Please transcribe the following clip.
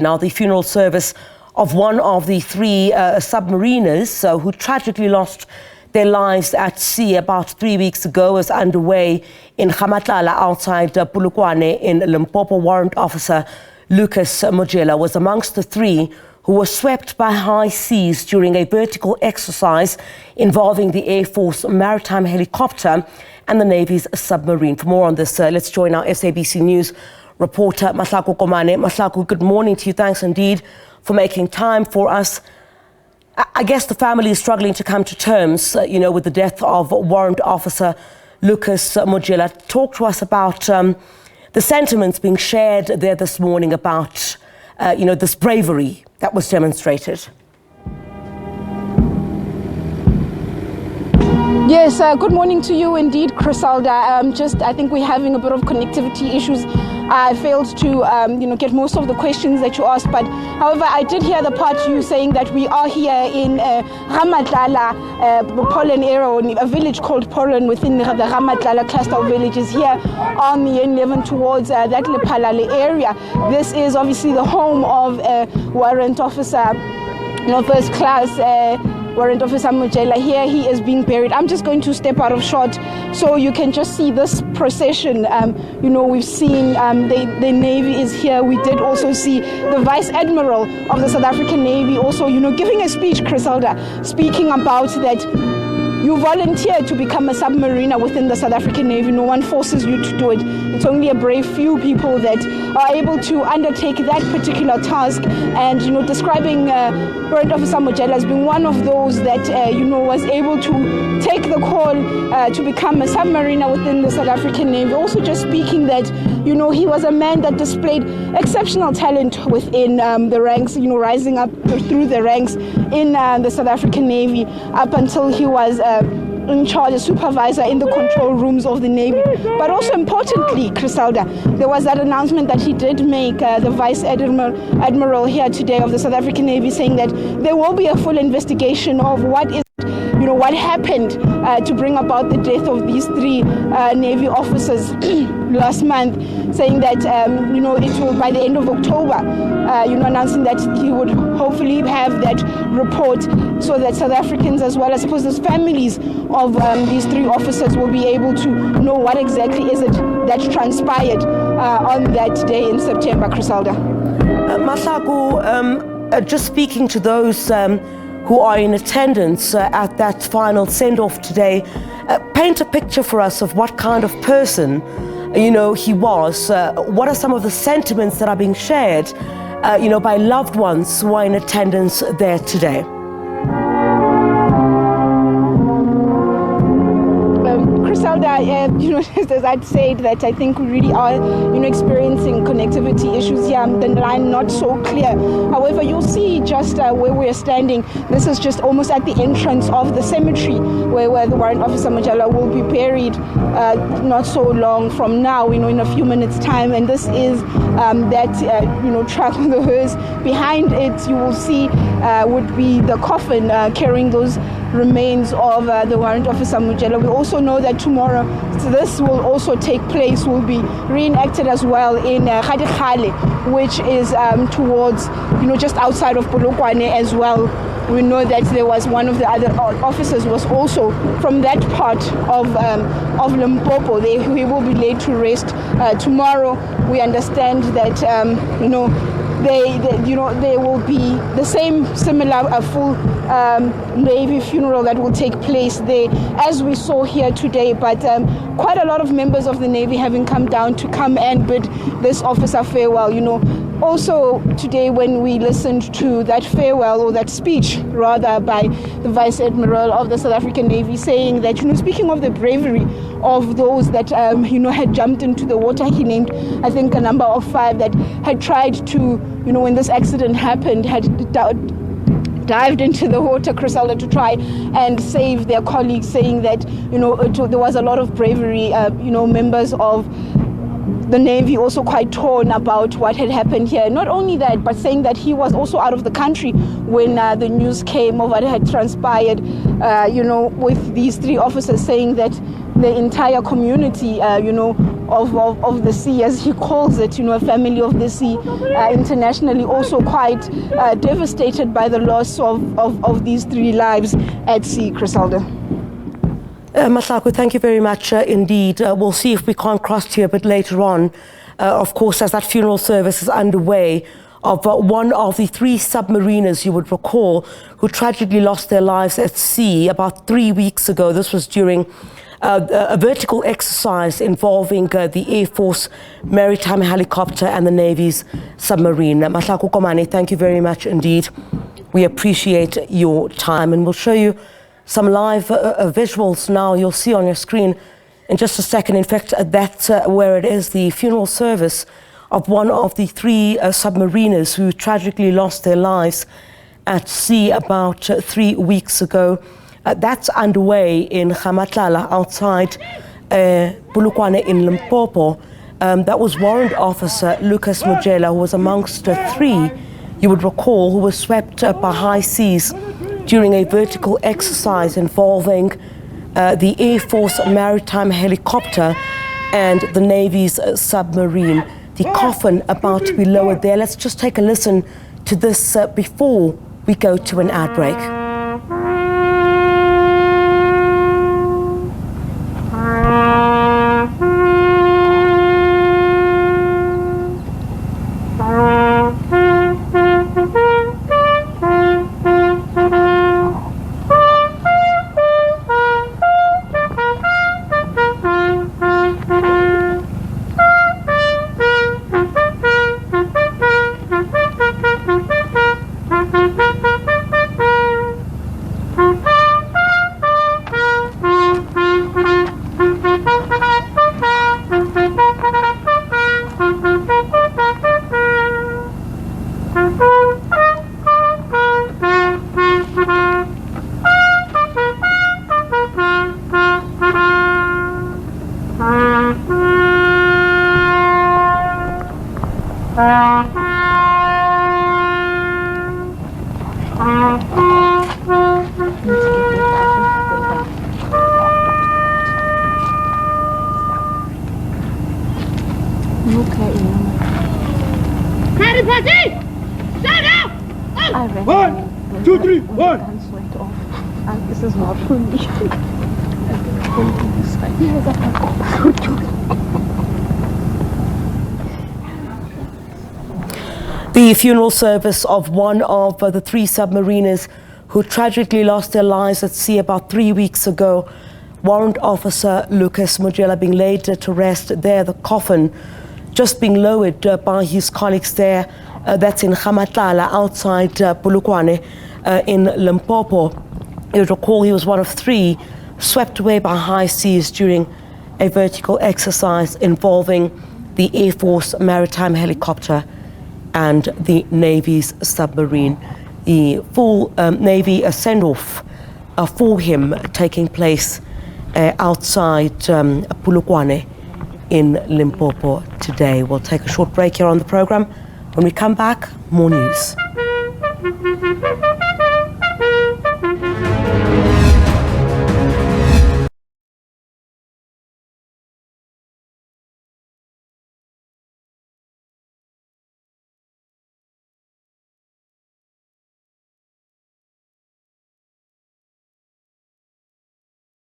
Now, the funeral service of one of the three submariners who tragically lost their lives at sea about 3 weeks ago is underway in Ga-Matlala outside Polokwane in Limpopo. Warrant Officer Lucas Mojela was amongst the three who were swept by high seas during a vertical exercise involving the Air Force maritime helicopter and the Navy's submarine. For more on this, let's join our SABC News reporter Komane. Mahlaku, good morning to you. Thanks indeed for making time for us. I guess the family is struggling to come to terms, with the death of Warrant Officer Lucas Mojela. Talk to us about the sentiments being shared there this morning about, this bravery that was demonstrated. Yes, good morning to you indeed, Crisalda. I think we're having a bit of connectivity issues. I failed to, get most of the questions that you asked, but however, I did hear the part you saying that we are here in Ga-Matlala, Polokwane area, a village called Polokwane within the Ga-Matlala cluster of villages here on the N11 towards that Lephalale area. This is obviously the home of Warrant Officer, First Class Warrant Officer Mojela. Here he is being buried. I'm just going to step out of shot so you can just see this procession. We've seen the Navy is here. We did also see the Vice Admiral of the South African Navy also, giving a speech, Crisalda, speaking about that you volunteer to become a submariner within the South African Navy. No one forces you to do it. It's only a brave few people that are able to undertake that particular task. And, describing Warrant Officer Mojela as being one of those that, was able to take the call to become a submariner within the South African Navy. Also just speaking that, he was a man that displayed exceptional talent within the ranks, rising up through the ranks in the South African Navy up until he was in charge, a supervisor in the control rooms of the Navy. But also importantly, Crisalda, there was that announcement that he did make, the Vice Admiral here today of the South African Navy, saying that there will be a full investigation of what happened to bring about the death of these three Navy officers last month, saying that, it will, by the end of October, announcing that he would hopefully have that report so that South Africans, as well as, I suppose, the families of these three officers will be able to know what exactly is it that transpired on that day in September, Crisalda. Mahlaku, just speaking to those who are in attendance at that final send-off today, paint a picture for us of what kind of person, he was. What are some of the sentiments that are being shared, by loved ones who are in attendance there today? Crisalda, as I'd said, that I think we really are, experiencing connectivity issues here. The line not so clear. However, you'll see just where we're standing. This is just almost at the entrance of the cemetery where the Warrant Officer Mojela will be buried not so long from now, in a few minutes' time. And this is that, truck on the hearse. Behind it, you will see would be the coffin carrying those remains of the Warrant Officer Mojela. We also know that tomorrow this will also take place, will be reenacted as well in tragically, which is towards, just outside of Polokwane as well. We know that there was one of the other officers was also from that part of Limpopo. He will be laid to rest tomorrow. We understand that there will be the similar full Navy funeral that will take place there, as we saw here today. But quite a lot of members of the Navy having come down to come and bid this officer farewell. Also today, when we listened to that farewell, or that speech rather, by the Vice Admiral of the South African Navy, saying that, speaking of the bravery of those that, had jumped into the water, he named, I think, a number of 5 that had tried to, when this accident happened, had dived into the water, Crisalda, to try and save their colleagues, saying that, there was a lot of bravery, members of the Navy also quite torn about what had happened here. Not only that, but saying that he was also out of the country when the news came of what had transpired, with these three officers, saying that the entire community, of the sea, as he calls it, a family of the sea, internationally also quite devastated by the loss of these 3 lives at sea, Criselda. Matlaku, thank you very much indeed. We'll see if we can't cross to you a bit later on, of course, as that funeral service is underway of one of the 3 submariners, you would recall, who tragically lost their lives at sea about 3 weeks ago. This was during a vertical exercise involving the Air Force maritime helicopter and the Navy's submarine. Matlaku Komane, thank you very much indeed. We appreciate your time, and we'll show you some live visuals now. You'll see on your screen in just a second. In fact, that's where it is, the funeral service of one of the 3 submariners who tragically lost their lives at sea about 3 weeks ago. That's underway in Ga-Matlala outside Polokwane in Limpopo. That was Warrant Officer Lucas Mojela, who was amongst 3, you would recall, who was swept by high seas during a vertical exercise involving the Air Force maritime helicopter and the Navy's submarine. The coffin about to be lowered there. Let's just take a listen to this before we go to an ad break. One, two, three, one. This is not for me. The funeral service of one of the 3 submariners who tragically lost their lives at sea about 3 weeks ago. Warrant Officer Lucas Mojela being laid to rest there, the coffin just being lowered by his colleagues there. That's in Ga-Matlala outside Polokwane in Limpopo. You'll recall he was one of 3 swept away by high seas during a vertical exercise involving the Air Force maritime helicopter and the Navy's submarine. The full Navy send-off for him taking place outside Polokwane in Limpopo today. We'll take a short break here on the program. When we come back, more news.